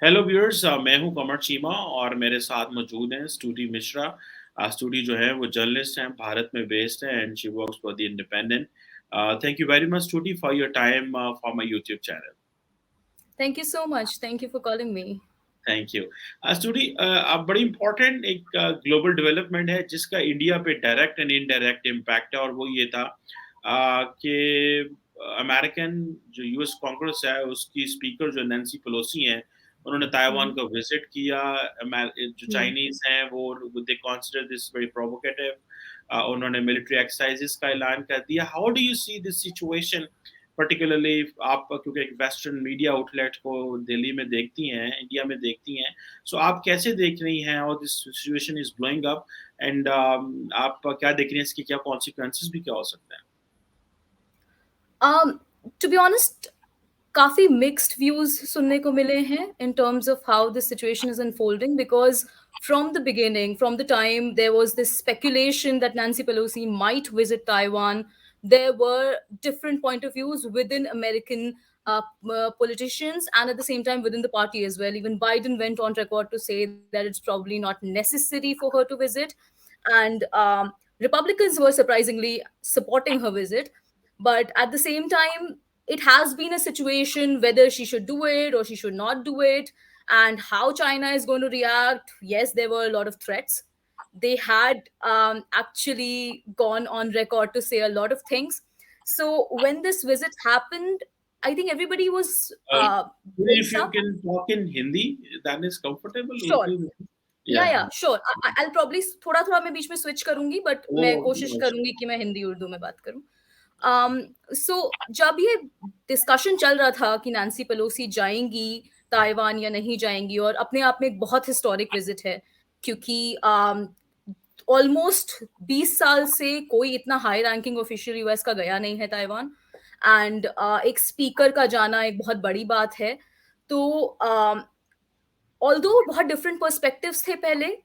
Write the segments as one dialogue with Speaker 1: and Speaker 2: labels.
Speaker 1: Hello viewers, मैं हूं कमर चीमा और मेरे साथ मौजूद हैं स्टूडी मिश्रा। स्टूडी जो है वो जर्नलिस्ट हैं, भारत में बेस्ड हैं and she works for the independent. Thank you very much sturdy for your time for my YouTube channel.
Speaker 2: Thank you so much. Thank you for calling me.
Speaker 1: Thank you. Sturdy, अब बड़ी important एक global development है जिसका India पे direct and indirect impact है, और वो ये था कि अमेरिकन जो यूएस कांग्रेस है उसकी स्पीकर जो नैन्सी पेलोसी हैं, उन्होंने ताइवान
Speaker 2: Hmm.
Speaker 1: का विजिट किया। जो
Speaker 2: Hmm.
Speaker 1: चाइनीज हैं वो दे कंसीडर दिस वेरी प्रोवोकेटिव। उन्होंने मिलिट्री एक्सरसाइजेस का ऐलान कर दिया। How do you see this situation, particularly आप क्योंकि एक वेस्टर्न मीडिया आउटलेट को दिल्ली में देखती हैं, इंडिया में देखती हैं, सो आप कैसे देख रही हैं? और this situation is blowing up and आप क्या देख रही हैं, इसके क्या कॉन्सिक्वेंसेस भी क्या हो सकते हैं?
Speaker 2: Um, to be honest, काफी mixed views सुनने को मिले हैं in terms of how this situation is unfolding because from the beginning, from the time there was this speculation that Nancy Pelosi might visit Taiwan, there were different point of views within American politicians and at the same time within the party as well. Even Biden went on record to say that it's probably not necessary for her to visit, and Republicans were surprisingly supporting her visit. But at the same time, it has been a situation whether she should do it or she should not do it, and how China is going to react. Yes, there were a lot of threats. They had actually gone on record to say a lot of things. So when this visit happened, I think everybody was
Speaker 1: If you
Speaker 2: tense.
Speaker 1: can talk in Hindi, that is comfortable.
Speaker 2: Sure,
Speaker 1: Urdu,
Speaker 2: या
Speaker 1: yeah.
Speaker 2: Sure, I probably थोड़ा थोड़ा मैं बीच में switch करूंगी, but मैं
Speaker 1: Oh,
Speaker 2: कोशिश
Speaker 1: no,
Speaker 2: करूंगी कि मैं हिंदी उर्दू में बात करूं. सो जब ये डिस्कशन चल रहा था कि नैन्सी पेलोसी जाएंगी ताइवान या नहीं जाएंगी, और अपने आप में एक बहुत हिस्टोरिक विजिट है क्योंकि ऑलमोस्ट 20 साल से कोई इतना हाई रैंकिंग ऑफिशियल यूएस का गया नहीं है ताइवान, एंड एक स्पीकर का जाना एक बहुत बड़ी बात है. तो ऑल्दो बहुत डिफरेंट पर्सपेक्टिव्स थे पहले,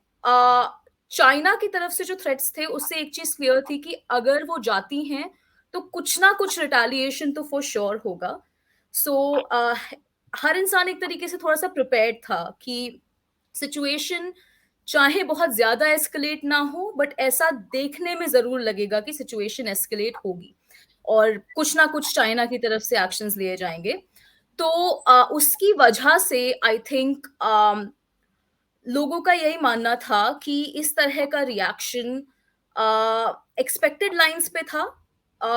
Speaker 2: चाइना की तरफ से जो थ्रेट्स थे उससे एक चीज क्लियर थी कि अगर वो जाती हैं तो कुछ ना कुछ रिटालिएशन तो फॉर श्योर होगा. सो हर इंसान एक तरीके से थोड़ा सा प्रिपेयर्ड था कि सिचुएशन चाहे बहुत ज्यादा एस्केलेट ना हो, बट ऐसा देखने में जरूर लगेगा कि सिचुएशन एस्केलेट होगी और कुछ ना कुछ चाइना की तरफ से एक्शंस लिए जाएंगे. तो उसकी वजह से आई थिंक लोगों का यही मानना था कि इस तरह का रिएक्शन एक्सपेक्टेड लाइंस पे था.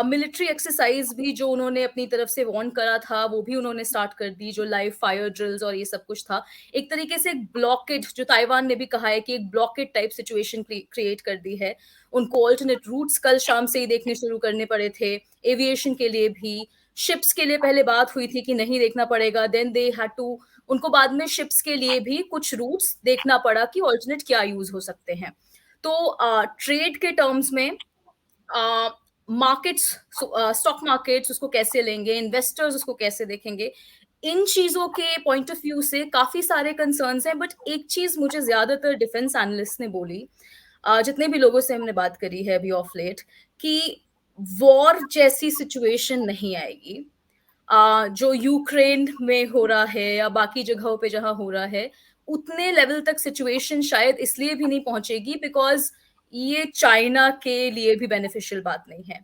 Speaker 2: मिलिट्री एक्सरसाइज भी जो उन्होंने अपनी तरफ से वार्न करा था वो भी उन्होंने स्टार्ट कर दी, जो लाइव फायर ड्रिल्स और ये सब कुछ था. एक तरीके से एक ब्लॉकेड, जो ताइवान ने भी कहा है कि एक ब्लॉकेड टाइप सिचुएशन क्रिएट कर दी है. उनको ऑल्टरनेट रूट्स कल शाम से ही देखने शुरू करने पड़े थे, एविएशन के लिए भी. शिप्स के लिए पहले बात हुई थी कि नहीं देखना पड़ेगा, देन दे हैड टू, उनको बाद में शिप्स के लिए भी कुछ रूट्स देखना पड़ा कि ऑल्टरनेट क्या यूज हो सकते हैं. तो ट्रेड के टर्म्स में मार्केट्स, स्टॉक मार्केट्स उसको कैसे लेंगे, इन्वेस्टर्स उसको कैसे देखेंगे, इन चीजों के पॉइंट ऑफ व्यू से काफी सारे कंसर्न्स हैं. बट एक चीज मुझे ज्यादातर डिफेंस एनालिस्ट ने बोली, जितने भी लोगों से हमने बात करी है अभी ऑफ लेट, कि वॉर जैसी सिचुएशन नहीं आएगी. जो यूक्रेन में हो रहा है या बाकी जगहों पे जहां हो रहा है, उतने लेवल तक सिचुएशन शायद इसलिए भी नहीं पहुंचेगी बिकॉज ये चाइना के लिए भी बेनिफिशियल बात नहीं है.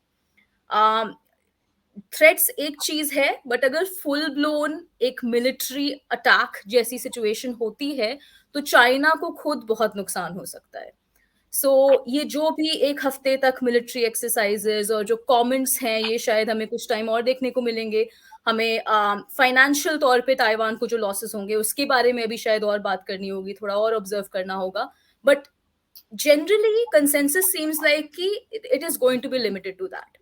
Speaker 2: थ्रेट्स एक चीज है, बट अगर फुल ब्लोन एक मिलिट्री अटैक जैसी सिचुएशन होती है तो चाइना को खुद बहुत नुकसान हो सकता है. सो ये जो भी एक हफ्ते तक मिलिट्री एक्सरसाइजेज और जो कमेंट्स हैं, ये शायद हमें कुछ टाइम और देखने को मिलेंगे. हमें फाइनेंशियल तौर पे ताइवान को जो लॉसेस होंगे उसके बारे में भी शायद और बात करनी होगी, थोड़ा और ऑब्जर्व करना होगा. But generally consensus seems like कि it is going to be limited to that.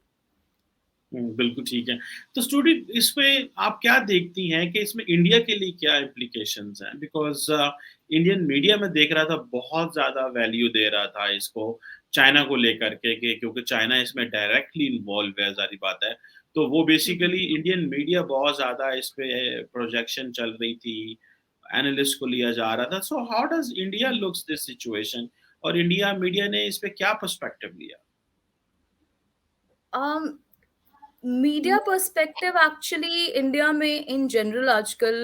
Speaker 1: बिल्कुल ठीक है। तो स्टूडेंट, इसमें आप क्या देखती हैं कि इसमें इंडिया के लिए क्या इम्प्लीकेशंस हैं? बिकॉज़ इंडियन मीडिया में देख रहा था, बहुत ज़्यादा वैल्यू दे रहा था इसको, चाइना को लेकर के, कि क्योंकि चाइना इसमें डायरेक्टली इन्वॉल्व है, ज़ाहिर बात है। तो वो बेसिकली इंडियन मीडिया बहुत ज़्यादा इस पे प्रोजेक्शन चल रही थी, एनालिस्ट को लिया जा रहा था। So how does India looks this situation, और इंडिया मीडिया ने इस पे क्या पर्सपेक्टिव लिया?
Speaker 2: मीडिया पर्सपेक्टिव एक्चुअली इंडिया में इन जनरल आजकल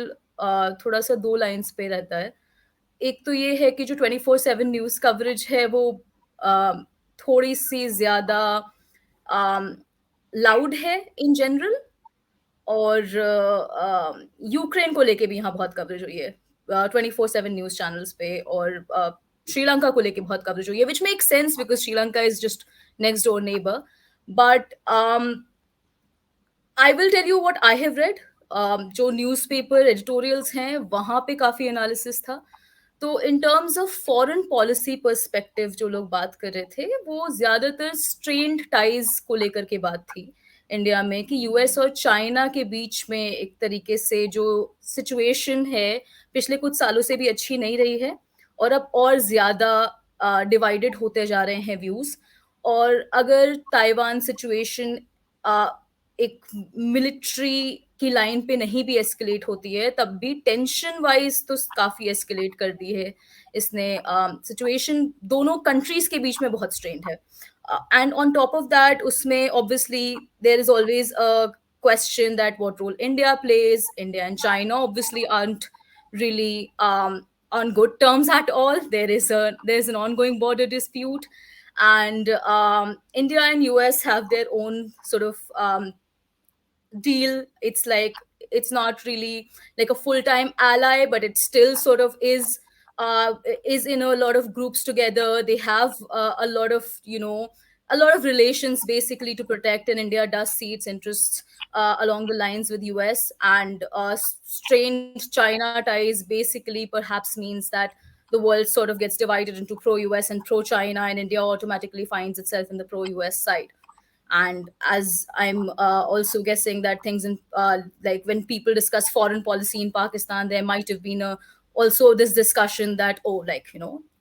Speaker 2: थोड़ा सा दो लाइन्स पे रहता है। एक तो ये है कि जो 24/7 न्यूज़ कवरेज है वो अ, थोड़ी-सी ज़्यादा लाउड है इन जनरल, और यूक्रेन को लेके भी यहाँ बहुत कवरेज हुई है 24/7 न्यूज़ चैनल्स पे, और श्रीलंका को लेके बहुत कवरेज हुई है, which makes sense because Sri Lanka is just next door neighbour. But I will tell you what I have read. जो न्यूज़पेपर एडिटोरियल्स हैं, वहाँ पे काफ़ी एनालिसिस था। तो in terms of foreign policy perspective जो लोग बात कर रहे थे, वो ज़्यादातर स्ट्रेन्ड टाइज़ को लेकर के बात थी इंडिया में, कि यूएस और चाइना के बीच में एक तरीके से जो सिचुएशन है, पिछले कुछ सालों से भी अच्छी नहीं रही है, और अब और ज़्यादा डिवाइडेड होते जा रहे हैं व्यूज़। और अगर ताइवान सिचुएशन एक मिलिट्री की लाइन पे नहीं भी एस्केलेट होती है, तब भी टेंशन वाइज तो काफी एस्केलेट कर दी है इसने। सिचुएशन दोनों कंट्रीज के बीच में बहुत स्ट्रेन्ड है, and on top of that उसमें obviously there is always a question that what role India plays. India and China obviously aren't really on good terms at all. There's an ongoing border dispute, and India and US have their own sort of deal. It's like, it's not really like a full-time ally, but it still sort of uh, is in a lot of groups together. They have a lot of, a lot of relations basically to protect, and India does see its interests along the lines with US, and strained China ties basically perhaps means that the world sort of gets divided into pro-US and pro-China, and India automatically finds itself in the pro-US side. And as I'm also guessing that things in like when people discuss foreign policy in Pakistan, there might have been also this discussion that, oh, like,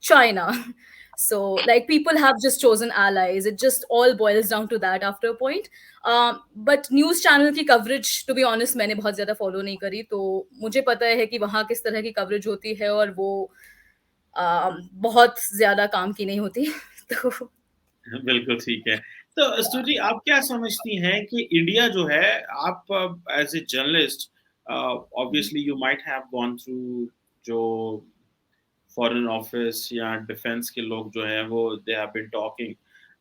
Speaker 2: China. So like people have just chosen allies. It just all boils down to that after a point. But news channel की coverage, to be honest, मैंने बहुत ज़्यादा follow नहीं करी, तो मुझे पता है कि वहाँ किस तरह की coverage होती है, और वो बहुत ज़्यादा काम की नहीं होती। तो
Speaker 1: बिल्कुल ठीक है। तो स्तुति, आप क्या समझती हैं कि इंडिया जो है, आप as a journalist obviously you might have gone through जो फॉरेन ऑफिस या डिफेंस के लोग जो हैं वो दे हैव बीन टॉकिंग।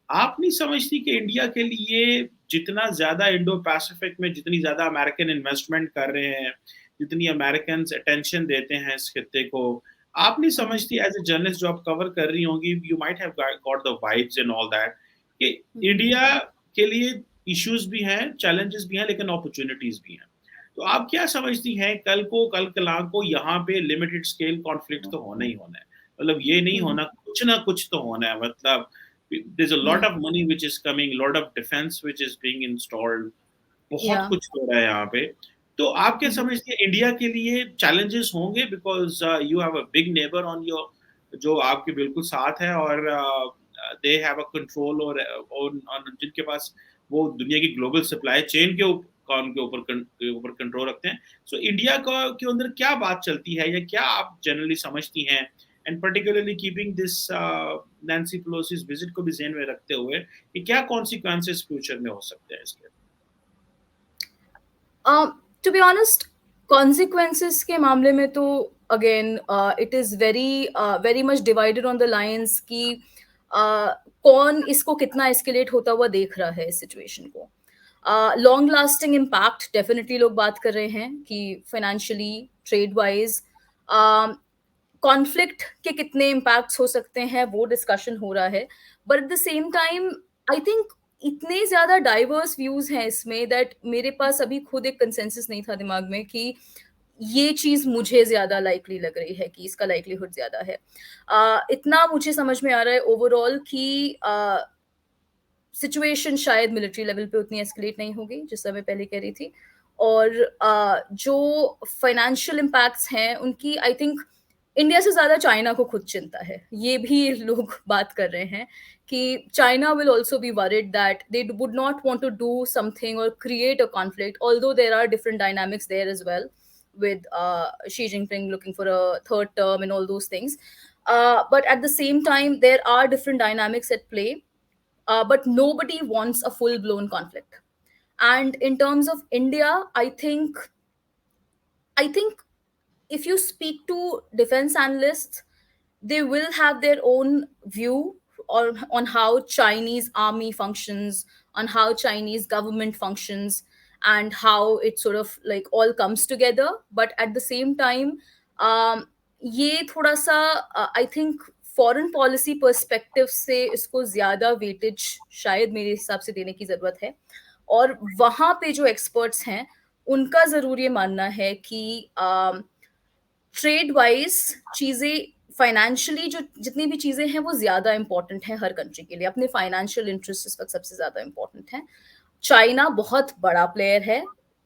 Speaker 1: आप नहीं समझती कि इंडिया के लिए जितना ज़्यादा इंडो पैसिफिक में जितनी ज़्यादा अमेरिकन इन्वेस्टमेंट कर रहे हैं, जितनी अमेरिकन्स अटेंशन देते हैं इस खित्ते को, आप नहीं समझती एज़ अ जर्नलिस्ट जो आप कवर कर रही होंगी, you might have got the vibes and all that, कि इंडिया के लिए इश्यूज़ भी हैं, चैलेंजेस भी हैं, लेकिन अपॉर्च्युनिटीज़ भी हैं। तो आप क्या समझती हैं कल कलाम को यहाँ पे लिमिटेड स्केल कॉन्फ्लिक्ट तो होना ही होना है। मतलब ये नहीं
Speaker 2: हम्म,
Speaker 1: होना, कुछ ना कुछ तो होना है। मतलब there's a lot
Speaker 2: hmm,
Speaker 1: of money which is coming, lot of defense which is being installed, बहुत
Speaker 2: या
Speaker 1: कुछ हो रहा है यहाँ पे। तो आप क्या
Speaker 2: हम्म,
Speaker 1: समझते हैं इंडिया के लिए चैलेंजेस होंगे, because you have a big neighbour on your जो आपके बिल्कुल साथ है, और दे हैव अ कंट्रोल और ऑन जिनके पास वो दुनिया की ग्लोबल सप्लाई चेन के ऊपर कंट्रोल रखते हैं। सो इंडिया का के अंदर क्या बात चलती है, या क्या आप जनरली समझती हैं, and particularly keeping this Nancy Pelosi's visit को भी ज़हन में रखते हुए, कि क्या कॉन्सिक्वेंसेस फ्यूचर में हो सकते हैं इसके?
Speaker 2: टू बी ऑनेस्ट, कॉन्सिक्वेंसेस के मामले में तो again it is very very much divided on the lines कि कौन इसको कितना एस्केलेट होता हुआ देख रहा है इस सिचुएशन को। लॉन्ग लास्टिंग इम्पैक्ट डेफिनेटली लोग बात कर रहे हैं कि फाइनेंशियली, ट्रेड वाइज, कॉन्फ्लिक्ट के कितने इम्पैक्ट्स हो सकते हैं, वो डिस्कशन हो रहा है। But at the same time I think इतने ज्यादा डाइवर्स व्यूज हैं इसमें दैट मेरे पास अभी खुद एक कंसेंसस नहीं था दिमाग में कि ये चीज मुझे ज्यादा लाइकली लग रही है, कि इसका लाइकलीहुड ज्यादा है। इतना मुझे समझ में आ रहा है ओवरऑल कि सिचुएशन शायद मिलिट्री लेवल पे उतनी एस्केलेट नहीं होगी जैसा मैं पहले कह रही थी। और जो फाइनेंशियल इम्पैक्ट्स हैं उनकी आई थिंक इंडिया से ज्यादा चाइना को खुद चिंता है, ये भी लोग बात कर रहे हैं कि China will also be worried that they would not want to do something और create a conflict, although there are different dynamics there as well with Xi Jinping looking for a third term and all those things. But at the same time, there are different dynamics at play, but nobody wants a full blown conflict. And in terms of India, I think if you speak to defense analysts, they will have their own view on how Chinese army functions, on how Chinese government functions, and how it sort of like all comes together. But at the same time, um, ये थोड़ा सा I think foreign policy perspective से इसको ज्यादा weightage शायद मेरे हिसाब से देने की जरूरत है. और वहां पे जो एक्सपर्ट्स हैं उनका जरूर ये मानना है कि ट्रेड वाइज चीजें, फाइनेंशियली जो जितनी भी चीजें हैं वो ज्यादा इंपॉर्टेंट है हर कंट्री के लिए. अपने फाइनेंशियल इंटरेस्ट इस वक्त सबसे ज्यादा इंपॉर्टेंट है. चाइना बहुत बड़ा प्लेयर है,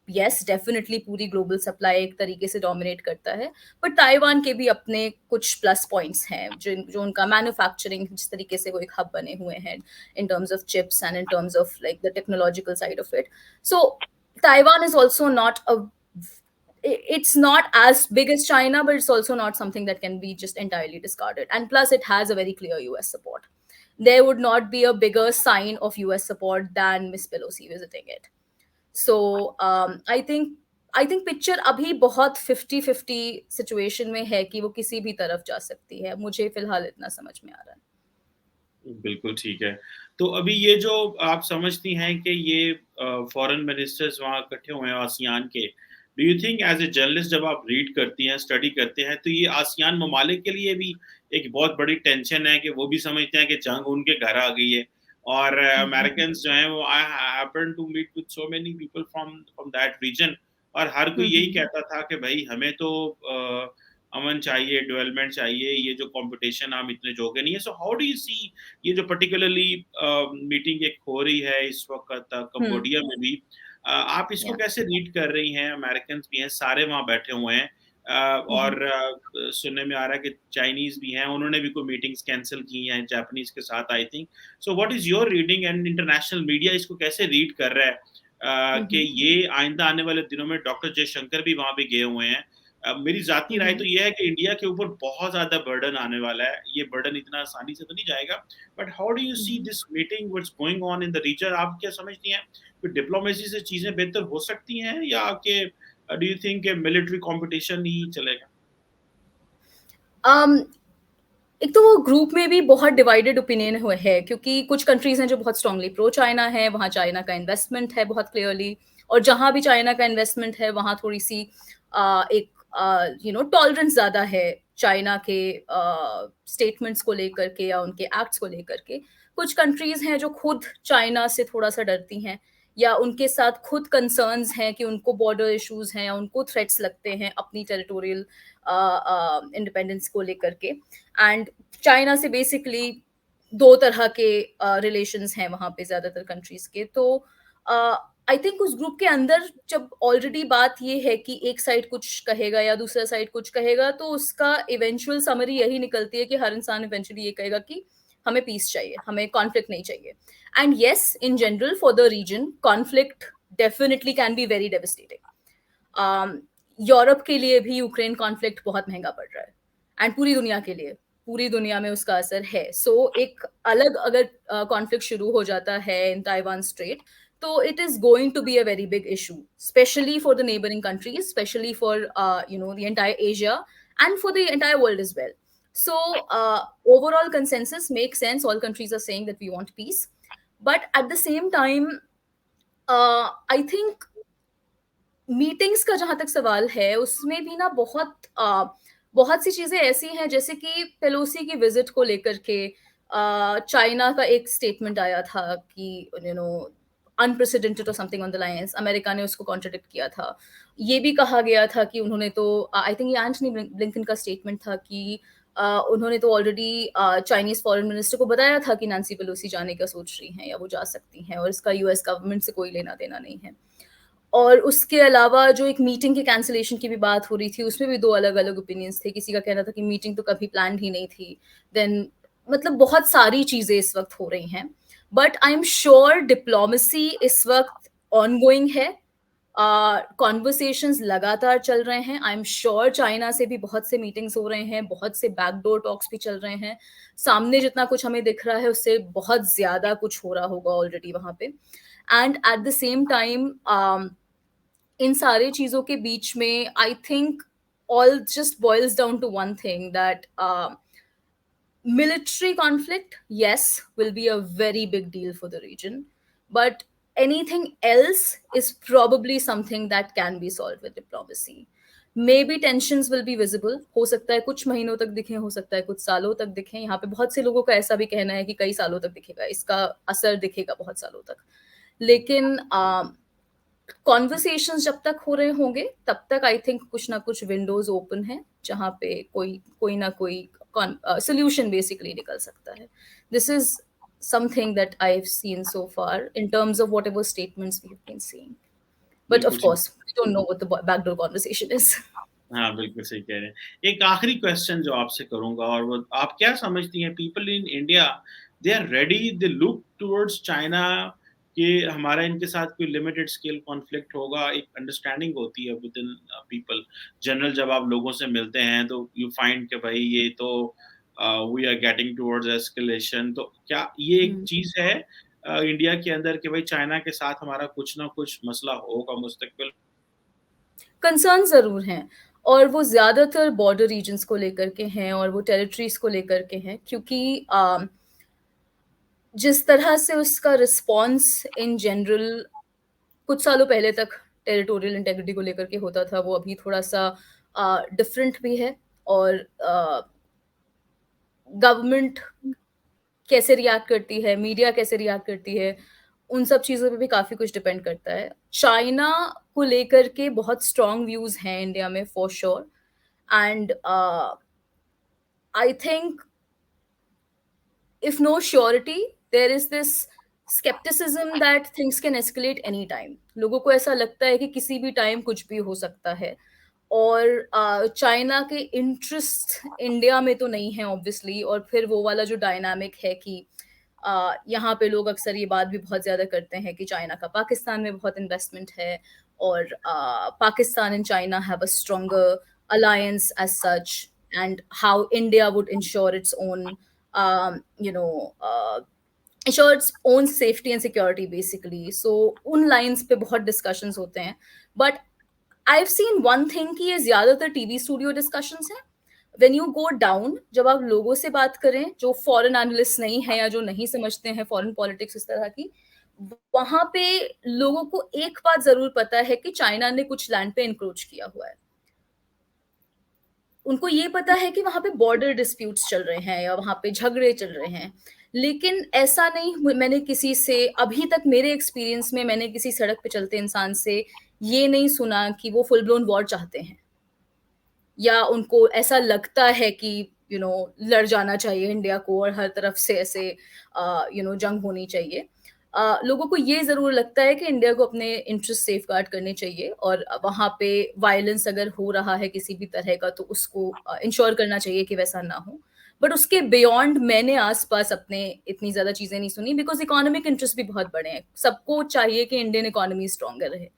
Speaker 2: यस डेफिनेटली पूरी ग्लोबल सप्लाई एक तरीके से डोमिनेट करता है, बट ताइवान के भी अपने कुछ प्लस पॉइंट्स हैं जो उनका मैन्युफैक्चरिंग जिस तरीके से वो एक हब बने हुए हैं इन terms of chips and in terms of like the technological side of it. So Taiwan is also not a, it's not as big as China, but it's also not something that can be just entirely discarded. And plus, it has a very clear US support. There would not be a bigger sign of US support than Miss Pelosi visiting it. So I think picture अभी बहुत 50-50 situation में है कि वो किसी भी तरफ जा सकती है. मुझे फिलहाल इतना समझ में आ रहा है.
Speaker 1: बिल्कुल ठीक है। तो अभी ये जो आप समझती हैं कि ये फॉरेन मिनिस्टर्स वहाँ इकट्ठे हुए हैं आसियान के, do you think as a journalist जब आप रीड करती हैं, स्टडी करते हैं, तो ये आसियान ममालिक के लिए भी एक बहुत बड़ी टेंशन है कि वो भी समझते हैं कि जंग उनके घर आ गई है और अमेरिकन्स जो हैं वो I happen to meet with so many people from that region और हर कोई यही कहता था कि भई हमें तो अमन चाहिए, डेवलपमेंट चाहिए, ये जो कॉम्पिटिशन हम इतने जोगे नहीं है. सो हाउ डू यू सी ये जो पर्टिकुलरली मीटिंग एक हो रही है इस वक़्त कंबोडिया में भी, आप इसको कैसे रीड कर रही हैं? अमेरिकन्स भी हैं, सारे वहाँ बैठे हुए हैं और सुनने में आ रहा है कि चाइनीज़ भी हैं, उन्होंने भी कोई मीटिंग्स कैंसल की हैं जापानीज़ के साथ I think. So what is your reading and international media इसको कैसे रीड कर रहा है कि ये आइंदा आने वाले दिनों में डॉक्टर जयशंकर भी वहाँ पे गए हुए हैं. मेरी ज़ाती राय तो ये है कि इंडिया के ऊपर बहुत ज़्यादा बर्डन आने वाला है. ये बर्डन इतना आसानी से तो नहीं जाएगा. But how do you see this meeting what's going on in the region? आप क्या समझती हैं कि डिप्लोमेसी से चीज़ें बेहतर हो सकती हैं या कि do you think military competition ही चलेगा?
Speaker 2: एक तो वो ग्रुप में भी बहुत डिवाइडेड ओपिनियन है क्योंकि कुछ कंट्रीज हैं जो बहुत स्ट्रांगली प्रो चाइना है, वहाँ चाइना का इन्वेस्टमेंट है बहुत क्लियरली, और जहाँ भी चाइना का इन्वेस्टमेंट है वहाँ थोड़ी सी एक टॉलरेंस ज्यादा है चाइना के स्टेटमेंट्स को लेकर के या उनके एक्ट्स को लेकर के. कुछ कंट्रीज हैं जो खुद चाइना से थोड़ा सा डरती हैं या उनके साथ खुद कंसर्न्स हैं कि उनको बॉर्डर इश्यूज हैं या उनको थ्रेट्स लगते हैं अपनी टेरिटोरियल इंडिपेंडेंस को लेकर के. एंड चाइना से बेसिकली दो तरह के रिलेशंस हैं वहाँ पे ज्यादातर कंट्रीज के. तो आई थिंक उस ग्रुप के अंदर जब ऑलरेडी बात ये है कि एक साइड कुछ कहेगा या दूसरा साइड कुछ कहेगा, तो उसका इवेंचुअल समरी यही निकलती है कि हर इंसान इवेंचुअली ये कहेगा कि हमें पीस चाहिए, हमें कॉन्फ्लिक्ट नहीं चाहिए. And yes, in general for the region conflict definitely can be very devastating. Europe के लिए भी यूक्रेन कॉन्फ्लिक्ट बहुत महंगा पड़ रहा है एंड पूरी दुनिया के लिए, पूरी दुनिया में उसका असर है. सो एक अलग अगर कॉन्फ्लिक्ट शुरू हो जाता है इन ताइवान स्ट्रेट, तो it is going to be a very big issue, especially for the neighboring countries, especially for the entire Asia and for the entire world as well. So overall consensus makes sense. All countries are saying that we want peace, but at the same time, I think meetings का जहां तक सवाल है उसमें भी ना बहुत सी चीजें ऐसी हैं, जैसे कि पेलोसी की विजिट को लेकर के चाइना का एक स्टेटमेंट आया था कि अनप्रेसिडेंटेड और something on the lines. America ने उसको कॉन्ट्रडिक्ट किया था. ये भी कहा गया था कि उन्होंने तो आई थिंक ये एंटनी ब्लिंकन का स्टेटमेंट था कि उन्होंने तो ऑलरेडी चाइनीज फॉरेन मिनिस्टर को बताया था कि नैंसी पेलोसी जाने का सोच रही हैं या वो जा सकती हैं और इसका यूएस गवर्नमेंट से कोई लेना देना नहीं है. और उसके अलावा जो एक मीटिंग के कैंसिलेशन की भी बात हो रही थी, उसमें भी दो अलग अलग ओपिनियंस थे. किसी का कहना था कि मीटिंग तो कभी प्लान ही नहीं थी. देन मतलब बहुत सारी चीजें इस वक्त हो रही हैं, but I am sure diplomacy इस वक्त ऑनगोइंग है. कॉन्वर्सेशंस लगातार चल रहे हैं. आई एम श्योर चाइना से भी बहुत से मीटिंग्स हो रहे हैं, बहुत से बैकडोर टॉक्स भी चल रहे हैं. सामने जितना कुछ हमें दिख रहा है उससे बहुत ज्यादा कुछ हो रहा होगा ऑलरेडी वहां पे. And at the same time in सारी चीजों के बीच में I think all just boils down to one thing, that military conflict, yes, will be a very big deal for the region, but anything else is probably something that can be solved with diplomacy. Maybe tensions will be visible, हो सकता है कुछ महीनों तक दिखें, हो सकता है कुछ सालों तक दिखें। यहाँ पे बहुत से लोगों का ऐसा भी कहना है कि कई सालों तक दिखेगा, इसका असर दिखेगा बहुत सालों तक। लेकिन कॉन्वर्सेशंस जब तक हो रहे होंगे तब तक आई थिंक कुछ ना कुछ विंडोज ओपन है जहाँ पे कोई कोई ना कोई सोल्यूशन बेसिकली निकल सकता है। This is something that I have seen so far in terms of whatever statements we have been seeing, but of
Speaker 1: बिल्कुल ठीक।
Speaker 2: Course we don't know what the backdoor conversation is.
Speaker 1: हाँ, बिल्कुल सही कह रहे हैं। एक आखिरी क्वेश्चन जो आपसे करूँगा, और वो आप क्या समझती हैं, people in India they are ready, they look towards China कि हमारा इनके साथ कोई लिमिटेड स्केल कॉन्फ्लिक्ट होगा, एक अंडरस्टैंडिंग होती है विद इन पीपल। जनरल जब आप लोगों से मिलते हैं तो यू फाइंड कि भाई ये तो we are getting towards escalation. तो क्या ये एक चीज़ है इंडिया के अंदर कि भाई चाइना के साथ हमारा कुछ ना कुछ मसला होगा मुस्तकबिल?
Speaker 2: कंसर्न ज़रूर हैं, और वो ज़्यादातर बॉर्डर रीजन्स को लेकर के हैं और वो टेरिटरीज़ को लेकर के हैं, क्योंकि जिस तरह से उसका रिस्पॉन्स इन जनरल कुछ सालों पहले तक टेरिटोरियल इंटेग्रिटी को लेकर के होता था, वो अभी थोड़ा-सा डिफरेंट भी है। और गवर्नमेंट कैसे रिएक्ट करती है, मीडिया कैसे रिएक्ट करती है, उन सब चीज़ों पे भी काफ़ी कुछ डिपेंड करता है। चाइना को लेकर के बहुत स्ट्रॉन्ग व्यूज़ हैं इंडिया में for sure, and I think if no surety, there is this skepticism that things can escalate anytime. लोगों को ऐसा लगता है कि किसी भी टाइम कुछ भी हो सकता है, और चाइना के इंटरेस्ट इंडिया में तो नहीं है ऑब्वियसली। और फिर वो वाला जो डायनामिक है कि यहाँ पे लोग अक्सर ये बात भी बहुत ज़्यादा करते हैं कि चाइना का पाकिस्तान में बहुत इन्वेस्टमेंट है, और Pakistan and China have a stronger alliance as such, and how India would ensure its own ensure its own safety and security basically. So उन lines पे बहुत discussions होते हैं, but I've seen one thing कि ये ज़्यादातर टीवी स्टूडियो discussions हैं। When you go down, जब आप लोगों से बात करें जो foreign analysts नहीं हैं या जो नहीं समझते हैं foreign politics इस तरह की, वहाँ पे लोगों को एक बात जरूर पता है कि चाइना ने कुछ लैंड पे इंक्रोच किया हुआ है। उनको ये पता है कि वहाँ पे बॉर्डर डिस्प्यूट्स चल रहे हैं या वहाँ पे झगड़े चल रहे हैं, लेकिन ऐसा नहीं मैंने किसी से अभी तक मेरे एक्सपीरियंस में मैंने किसी सड़क पे चलते इंसान से ये नहीं सुना कि वो फुल ब्लोन वॉर चाहते हैं या उनको ऐसा लगता है कि लड़ जाना चाहिए इंडिया को और हर तरफ से ऐसे जंग होनी चाहिए। लोगों को ये ज़रूर लगता है कि इंडिया को अपने इंटरेस्ट सेफगार्ड करने चाहिए, और वहाँ पे वायलेंस अगर हो रहा है किसी भी तरह का तो उसको इंश्योर करना चाहिए कि वैसा ना हो। बट उसके बियॉन्ड मैंने आसपास अपने इतनी ज़्यादा चीज़ें नहीं सुनी, बिकॉज इकोनॉमिक इंटरेस्ट भी बहुत बड़े हैं। सबको चाहिए कि इंडियन इकोनॉमी स्ट्रॉन्गर रहे,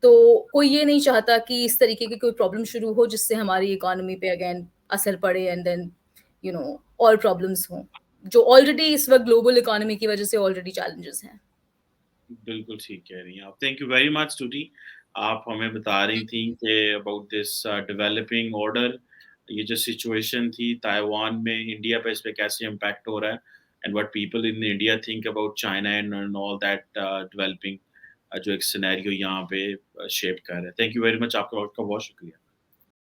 Speaker 2: तो कोई ये नहीं चाहता कि इस तरीके की कोई प्रॉब्लम शुरू हो जिससे हमारी इकोनॉमी पे अगेन असर पड़े एंड देन और प्रॉब्लम्स हों, जो ऑलरेडी इस वक्त ग्लोबल इकोनॉमी की वजह से ऑलरेडी चैलेंजेस हैं।
Speaker 1: बिल्कुल ठीक कह रही हैं आप। थैंक यू वेरी मच टूटी। आप हमें बता रही थी कि अबाउट दिस डेवलपिंग ऑर्डर, ये जो सिचुएशन थी ताइवान में, इंडिया पे इस पे कैसे इम्पैक्ट हो रहा है, and what people in India think about China and all that developing जो एक सिनेरियो यहाँ पे शेप कर रहा है। थैंक यू वेरी मच, आपका बहुत शुक्रिया।